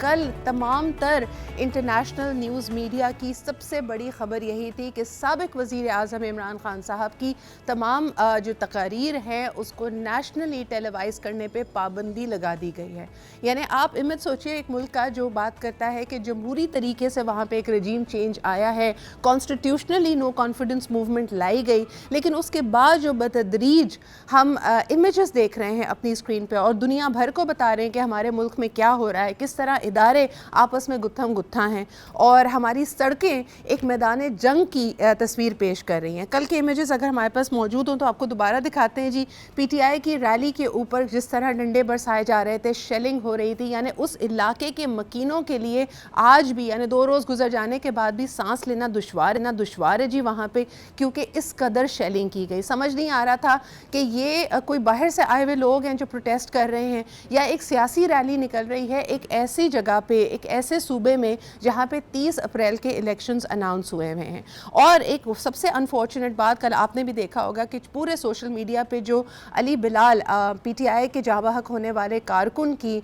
کل تمام تر انٹرنیشنل نیوز میڈیا کی سب سے بڑی خبر یہی تھی کہ سابق وزیر اعظم عمران خان صاحب کی تمام جو تقاریر ہیں اس کو نیشنلی ٹیلی وائز کرنے پہ پابندی لگا دی گئی ہے. یعنی آپ امیج سوچئے ایک ملک کا جو بات کرتا ہے کہ جمہوری طریقے سے وہاں پہ ایک رجیم چینج آیا ہے, کانسٹیٹیوشنلی نو کانفیڈنس موومنٹ لائی گئی, لیکن اس کے بعد جو بتدریج ہم امیجز دیکھ رہے ہیں اپنی اسکرین پہ اور دنیا بھر کو بتا رہے ہیں کہ ہمارے ملک میں کیا ہو رہا ہے, کس طرح ادارے آپس میں گتھم گتھا ہیں اور ہماری سڑکیں ایک میدان جنگ کی تصویر پیش کر رہی ہیں. کل کے امیجز اگر ہمارے پاس موجود ہوں تو آپ کو دوبارہ دکھاتے ہیں. جی, پی ٹی آئی کی ریلی کے اوپر جس طرح ڈنڈے برسائے جا رہے تھے, شیلنگ ہو رہی تھی, یعنی اس علاقے کے مکینوں کے لیے آج بھی یعنی 2 روز گزر جانے کے بعد بھی سانس لینا دشوار ہے جی وہاں پہ, کیونکہ اس قدر شیلنگ کی گئی. سمجھ نہیں آ رہا تھا کہ یہ کوئی باہر سے آئے ہوئے لوگ ہیں جو پروٹیسٹ کر رہے ہیں یا ایک سیاسی ریلی نکل رہی ہے ایک ایسی جگہ پہ, ایک ایسے صوبے میں جہاں پہ 30 اپریل کے الیکشنز اناؤنس ہوئے ہیں. اور ایک سب سے انفارچونیٹ بات کل آپ نے بھی دیکھا ہوگا کہ پورے سوشل میڈیا پہ جو علی بلال پی ٹی آئی کے جاں بحق ہونے والے کارکن کی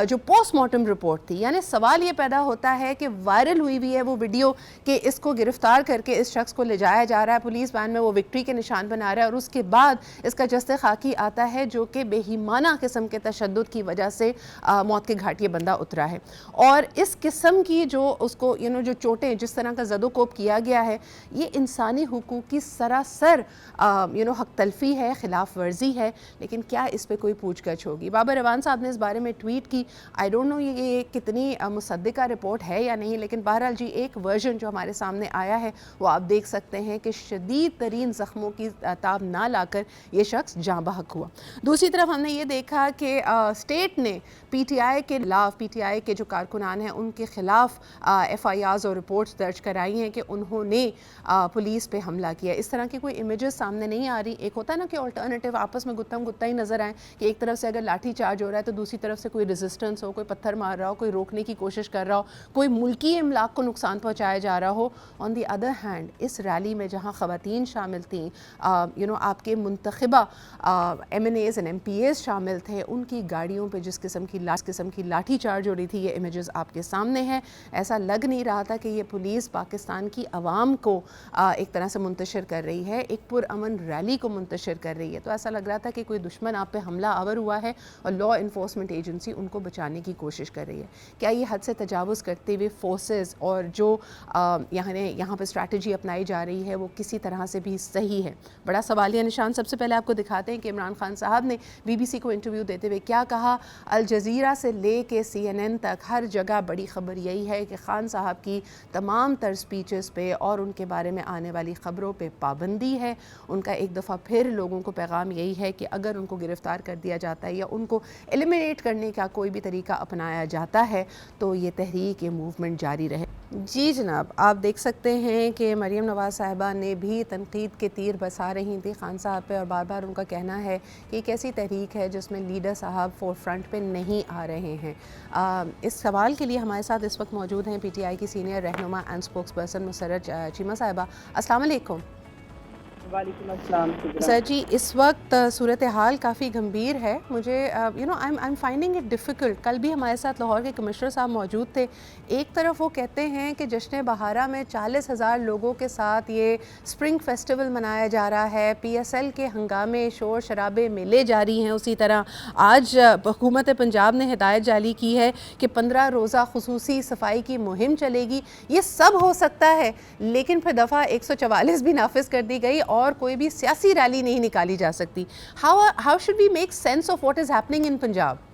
جو پوسٹ مارٹم رپورٹ تھی, یعنی سوال یہ پیدا ہوتا ہے کہ وائرل ہوئی ہے وہ ویڈیو کہ اس کو گرفتار کر کے اس شخص کو لے جایا جا رہا ہے, پولیس وین میں وہ وکٹری کے نشان بنا رہا ہے, اور اس کے بعد اس کا جسد خاکی آتا ہے جو کہ بے ایمانہ قسم کے تشدد کی وجہ سے موت کے گھاٹ یہ بندہ اترا ہے. اور اس قسم کی جو اس کو جو چوٹیں جس طرح کا زد و کوب کیا گیا ہے, یہ انسانی حقوق کی سراسر حق تلفی ہے, خلاف ورزی ہے. لیکن کیا اس پہ کوئی پوچھ گچھ ہوگی؟ بابر اعوان صاحب نے اس بارے میں ٹویٹ کی. آئی ڈونٹ نو یہ کتنی مصدقہ رپورٹ ہے یا نہیں, لیکن بہرحال جی ایک ورژن جو ہمارے سامنے آیا ہے وہ آپ دیکھ سکتے ہیں کہ شدید ترین زخموں کی تاب نہ لا کر یہ شخص جاں بحق ہوا. دوسری طرف ہم نے یہ دیکھا کہ اسٹیٹ نے پی ٹی آئی کے خلاف, پی ٹی آئی کے جو کارکنان ہیں ان کے خلاف ایف آئی آرز اور رپورٹس درج کرائی ہیں کہ انہوں نے پولیس پہ حملہ کیا. اس طرح کی کوئی امیجز سامنے نہیں آ رہی. ایک ہوتا ہے نا کہ آلٹرنیٹیو آپس میں گتم گتا ہی نظر آئیں کہ ایک طرف سے اگر لاٹھی چارج ہو رہا ہے تو دوسری طرف سے کوئی ریزسٹنس ہو, کوئی پتھر مار رہا ہو, کوئی روکنے کی کوشش کر رہا ہو, کوئی ملکی املاک کو نقصان پہنچایا جا رہا ہو. آن دی ادر ہینڈ اس ریلی میں جہاں خواتین شامل تھیں, آپ کے منتخبہ MNAs and MPs شامل تھے, ان کی گاڑیوں پہ جس قسم کی لاٹھی چارج ہو رہی تھی, یہ امیجز آپ کے سامنے ہیں. ایسا لگ نہیں رہا تھا کہ یہ پولیس پاکستان کی عوام کو ایک طرح سے منتشر کر رہی ہے, ایک پرامن ریلی کو منتشر کر رہی ہے. تو ایسا لگ رہا تھا کہ کوئی دشمن آپ پہ حملہ آور ہوا ہے اور لا انفورسمنٹ ایجنسی ان کو بچانے کی کوشش کر رہی ہے. کیا یہ حد سے تجاوز کرتے ہوئے فورسز اور جو یہاں پہ اسٹریٹجی اپنائی جا رہی ہے وہ کسی طرح سے بھی صحیح ہے؟ بڑا سوالیہ نشان. سب سے پہلے آپ کو دکھاتے ہیں کہ عمران خان صاحب نے بی بی سی کو انٹرویو دیتے ہوئے کیا کہا. الجزیرہ سے لے کے سی این این تک ہر جگہ بڑی خبر یہی ہے کہ خان صاحب کی تمام تر سپیچز پہ اور ان کے بارے میں آنے والی خبروں پہ پابندی ہے. ان کا ایک دفعہ پھر لوگوں کو پیغام یہی ہے کہ اگر ان کو گرفتار کر دیا جاتا ہے یا ان کو ایلیمینیٹ کرنے کا کوئی بھی طریقہ اپنایا جاتا ہے تو یہ تحریک, یہ موومنٹ جاری رہے. جی جناب, آپ دیکھ سکتے ہیں کہ مریم نواز صاحبہ نے بھی تنقید کے تیر برسا رہی تھیں خان صاحب پہ, اور بار بار ان کا کہنا ہے کہ ایک ایسی تحریک ہے جس میں لیڈر صاحب فور فرنٹ پہ نہیں آ رہے ہیں. اس سوال کے لیے ہمارے ساتھ اس وقت موجود ہیں پی ٹی آئی کی سینئر رہنما اینڈ اسپوکس پرسن مسرت چیمہ صاحبہ. السلام علیکم. وعلیکم السلام. سر جی, اس وقت صورتحال کافی گمبھیر ہے. مجھے I'm finding it difficult. کل بھی ہمارے ساتھ لاہور کے کمشنر صاحب موجود تھے. ایک طرف وہ کہتے ہیں کہ جشن بہارہ میں 40,000 لوگوں کے ساتھ یہ اسپرنگ فیسٹیول منایا جا رہا ہے, پی ایس ایل کے ہنگامے, شور شرابے, میلے جاری ہیں. اسی طرح آج حکومت پنجاب نے ہدایت جاری کی ہے کہ 15 روزہ خصوصی صفائی کی مہم چلے گی. یہ سب ہو سکتا ہے, لیکن پھر دفعہ 144 بھی نافذ کر دی گئی اور کوئی بھی سیاسی ریلی نہیں نکالی جا سکتی. How should we make sense of what is happening in Punjab?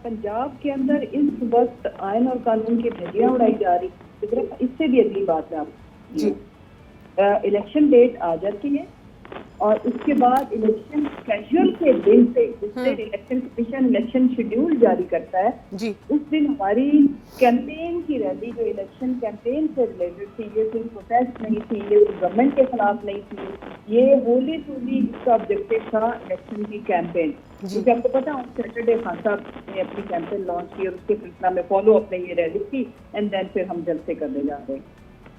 Punjab کے اندر اس وقت آئین اور قانون کی دھجیاں اڑائی جا رہی. اس سے بھی اگلی بات ہے آپ, الیکشن ڈیٹ آ جاتی ہے اور اس کے بعد الیکشن کیجول کے دن سے جس سے الیکشن کمیشن الیکشن شیڈیول جاری کرتا ہے, اس دن ہماری کیمپین کی ریلی جو الیکشن کیمپین سے ریلیٹڈ تھی, یہ کوئی پروٹیسٹ نہیں تھی, یہ گورنمنٹ کے خلاف نہیں تھی, یہ ہولی ٹرولی اس کا آبجیکٹو تھا الیکشن کی کیمپین. کیونکہ آپ کو پتا ہے سیٹرڈے خان صاحب نے اپنی کیمپین لانچ کی اور اس کے سلسلہ میں فالو اپ نے یہ ریلی کی, اینڈ دین پھر ہم جلسے کرنے جا رہے ہیں.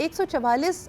144